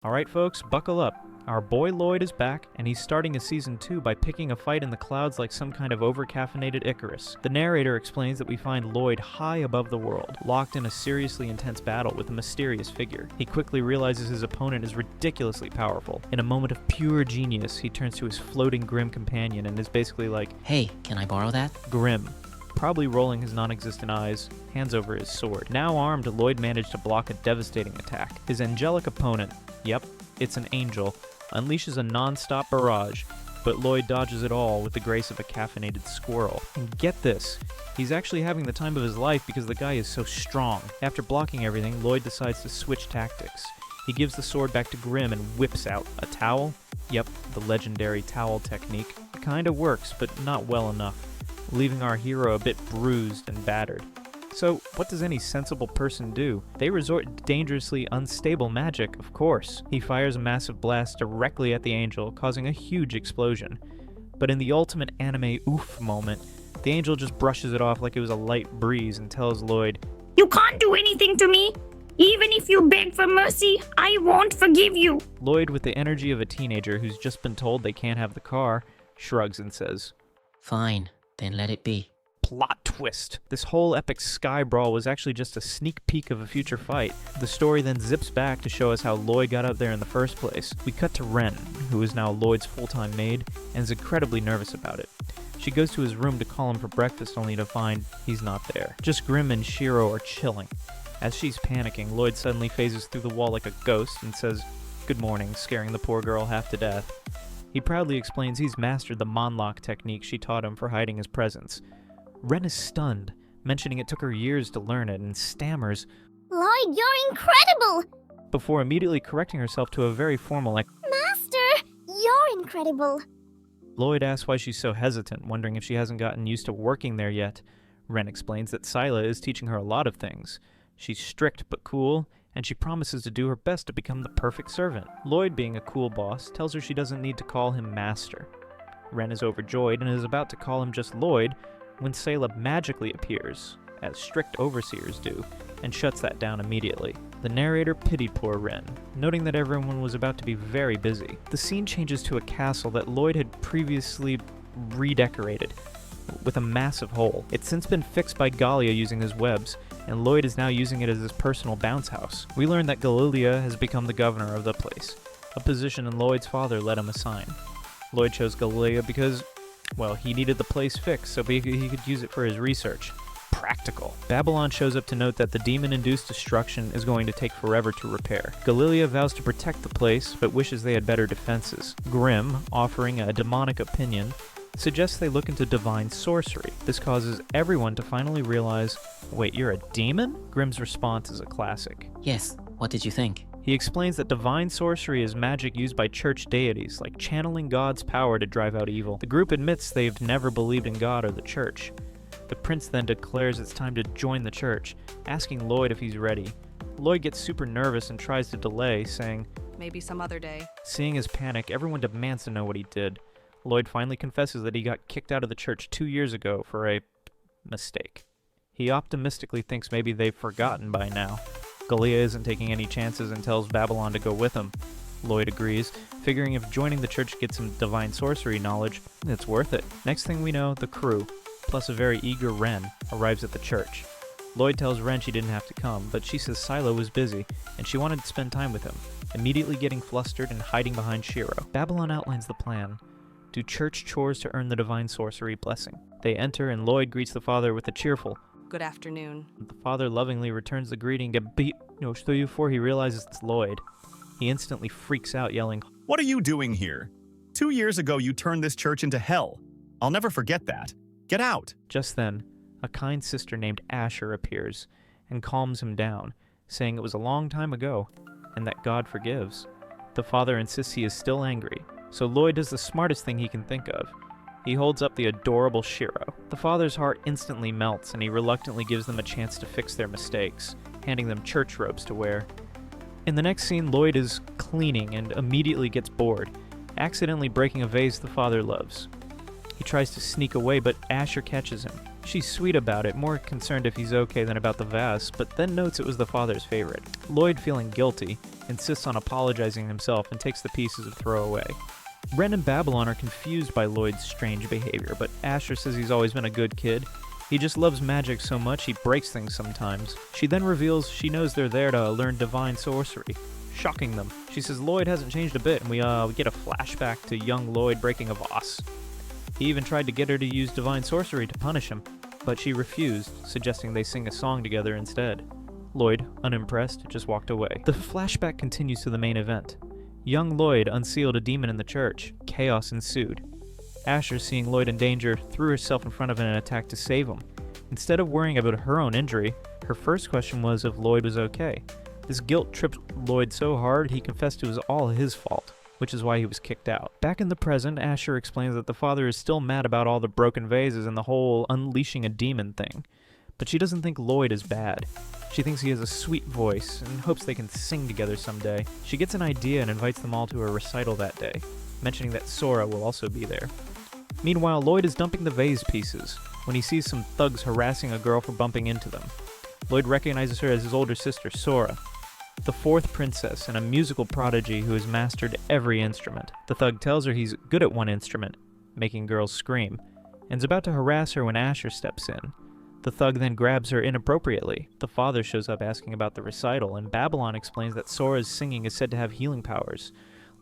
Alright folks, buckle up. Our boy Lloyd is back, and he's starting his season 2 by picking a fight in the clouds like some kind of over-caffeinated Icarus. The narrator explains that we find Lloyd high above the world, locked in a seriously intense battle with a mysterious figure. He quickly realizes his opponent is ridiculously powerful. In a moment of pure genius, he turns to his floating Grim companion and is basically like, "Hey, can I borrow that?" Grim, probably rolling his non-existent eyes, hands over his sword. Now armed, Lloyd managed to block a devastating attack. His angelic opponent, yep, it's an angel, unleashes a non-stop barrage, but Lloyd dodges it all with the grace of a caffeinated squirrel. And get this, he's actually having the time of his life because the guy is so strong. After blocking everything, Lloyd decides to switch tactics. He gives the sword back to Grim and whips out a towel. Yep, the legendary towel technique. It kinda works, but not well enough, leaving our hero a bit bruised and battered. So, what does any sensible person do? They resort to dangerously unstable magic, of course. He fires a massive blast directly at the angel, causing a huge explosion. But in the ultimate anime oof moment, the angel just brushes it off like it was a light breeze and tells Lloyd, "You can't do anything to me. Even if you beg for mercy, I won't forgive you." Lloyd, with the energy of a teenager who's just been told they can't have the car, shrugs and says, "Fine, then let it be." Plot twist. This whole epic sky brawl was actually just a sneak peek of a future fight. The story then zips back to show us how Lloyd got up there in the first place. We cut to Ren, who is now Lloyd's full-time maid, and is incredibly nervous about it. She goes to his room to call him for breakfast only to find he's not there. Just Grim and Shiro are chilling. As she's panicking, Lloyd suddenly phases through the wall like a ghost and says, "Good morning," scaring the poor girl half to death. He proudly explains he's mastered the Monlock technique she taught him for hiding his presence. Ren is stunned, mentioning it took her years to learn it, and stammers, "Lloyd, you're incredible!" before immediately correcting herself to a very formal "Master, you're incredible!" Lloyd asks why she's so hesitant, wondering if she hasn't gotten used to working there yet. Ren explains that Scylla is teaching her a lot of things. She's strict but cool, and she promises to do her best to become the perfect servant. Lloyd, being a cool boss, tells her she doesn't need to call him Master. Ren is overjoyed and is about to call him just Lloyd, when Scylla magically appears, as strict overseers do, and shuts that down immediately. The narrator pitied poor Ren, noting that everyone was about to be very busy. The scene changes to a castle that Lloyd had previously redecorated, with a massive hole. It's since been fixed by Gallia using his webs, and Lloyd is now using it as his personal bounce house. We learn that Gallia has become the governor of the place, a position Lloyd's father let him assign. Lloyd chose Gallia because, well, he needed the place fixed so he could use it for his research. Practical. Babylon shows up to note that the demon-induced destruction is going to take forever to repair. Gallia vows to protect the place, but wishes they had better defenses. Grim, offering a demonic opinion, suggests they look into divine sorcery. This causes everyone to finally realize, wait, you're a demon? Grim's response is a classic. "Yes, what did you think?" He explains that divine sorcery is magic used by church deities, like channeling God's power to drive out evil. The group admits they've never believed in God or the church. The prince then declares it's time to join the church, asking Lloyd if he's ready. Lloyd gets super nervous and tries to delay, saying, "Maybe some other day." Seeing his panic, everyone demands to know what he did. Lloyd finally confesses that he got kicked out of the church 2 years ago for a mistake. He optimistically thinks maybe they've forgotten by now. Gallia isn't taking any chances and tells Babylon to go with him. Lloyd agrees, figuring if joining the church gets him divine sorcery knowledge, it's worth it. Next thing we know, the crew, plus a very eager Ren, arrives at the church. Lloyd tells Ren she didn't have to come, but she says Scylla was busy, and she wanted to spend time with him, immediately getting flustered and hiding behind Shiro. Babylon outlines the plan. Do church chores to earn the divine sorcery blessing. They enter, and Lloyd greets the father with a cheerful, "Good afternoon." The father lovingly returns the greeting before he realizes it's Lloyd. He instantly freaks out, yelling, "What are you doing here? 2 years ago you turned this church into hell. I'll never forget that. Get out!" Just then, a kind sister named Asher appears and calms him down, saying it was a long time ago, and that God forgives. The father insists he is still angry, so Lloyd does the smartest thing he can think of. He holds up the adorable Shiro. The father's heart instantly melts, and he reluctantly gives them a chance to fix their mistakes, handing them church robes to wear. In the next scene, Lloyd is cleaning and immediately gets bored, accidentally breaking a vase the father loves. He tries to sneak away, but Asher catches him. She's sweet about it, more concerned if he's okay than about the vase, but then notes it was the father's favorite. Lloyd, feeling guilty, insists on apologizing himself, and takes the pieces to throw away. Ren and Babylon are confused by Lloyd's strange behavior, but Asher says he's always been a good kid. He just loves magic so much he breaks things sometimes. She then reveals she knows they're there to learn divine sorcery, shocking them. She says Lloyd hasn't changed a bit, and we get a flashback to young Lloyd breaking a vase. He even tried to get her to use divine sorcery to punish him, but she refused, suggesting they sing a song together instead. Lloyd, unimpressed, just walked away. The flashback continues to the main event. Young Lloyd unsealed a demon in the church. Chaos ensued. Asher, seeing Lloyd in danger, threw herself in front of him and attacked to save him. Instead of worrying about her own injury, her first question was if Lloyd was okay. This guilt tripped Lloyd so hard he confessed it was all his fault, which is why he was kicked out. Back in the present, Asher explains that the father is still mad about all the broken vases and the whole unleashing a demon thing. But she doesn't think Lloyd is bad. She thinks he has a sweet voice and hopes they can sing together someday. She gets an idea and invites them all to a recital that day, mentioning that Sora will also be there. Meanwhile, Lloyd is dumping the vase pieces when he sees some thugs harassing a girl for bumping into them. Lloyd recognizes her as his older sister, Sora, the fourth princess and a musical prodigy who has mastered every instrument. The thug tells her he's good at one instrument, making girls scream, and is about to harass her when Asher steps in. The thug then grabs her inappropriately. The father shows up asking about the recital, and Babylon explains that Sora's singing is said to have healing powers.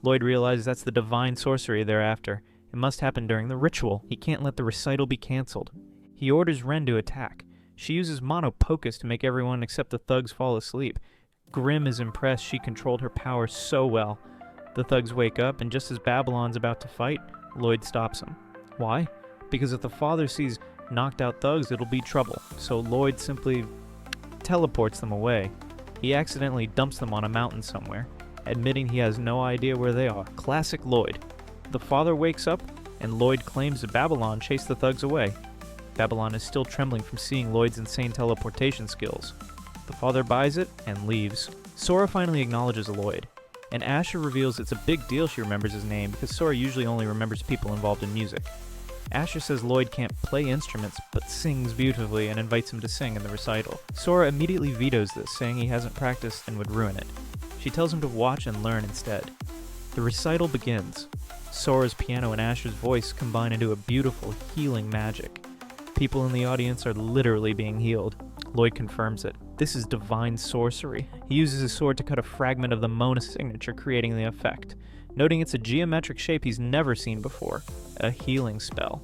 Lloyd realizes that's the divine sorcery they're after. It must happen during the ritual. He can't let the recital be cancelled. He orders Ren to attack. She uses mono-pocus to make everyone except the thugs fall asleep. Grimm is impressed she controlled her power so well. The thugs wake up, and just as Babylon's about to fight, Lloyd stops him. Why? Because if the father sees knocked out thugs, it'll be trouble. So Lloyd simply teleports them away. He accidentally dumps them on a mountain somewhere, admitting he has no idea where they are. Classic Lloyd. The father wakes up, and Lloyd claims that Babylon chased the thugs away. Babylon is still trembling from seeing Lloyd's insane teleportation skills. The father buys it and leaves. Sora finally acknowledges Lloyd, and Asher reveals it's a big deal she remembers his name because Sora usually only remembers people involved in music. Asher says Lloyd can't play instruments, but sings beautifully and invites him to sing in the recital. Sora immediately vetoes this, saying he hasn't practiced and would ruin it. She tells him to watch and learn instead. The recital begins. Sora's piano and Asher's voice combine into a beautiful, healing magic. People in the audience are literally being healed. Lloyd confirms it. This is divine sorcery. He uses his sword to cut a fragment of the Mona signature, creating the effect, noting it's a geometric shape he's never seen before, a healing spell.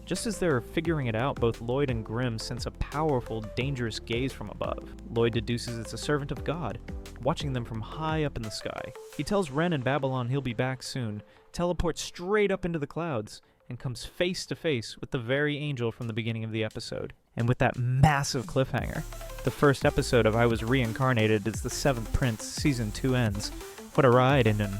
Just as they're figuring it out, both Lloyd and Grimm sense a powerful, dangerous gaze from above. Lloyd deduces it's a servant of God, watching them from high up in the sky. He tells Ren and Babylon he'll be back soon, teleports straight up into the clouds, and comes face to face with the very angel from the beginning of the episode. And with that massive cliffhanger, the first episode of I Was Reincarnated as the Seventh Prince Season 2 ends. What a ride, and an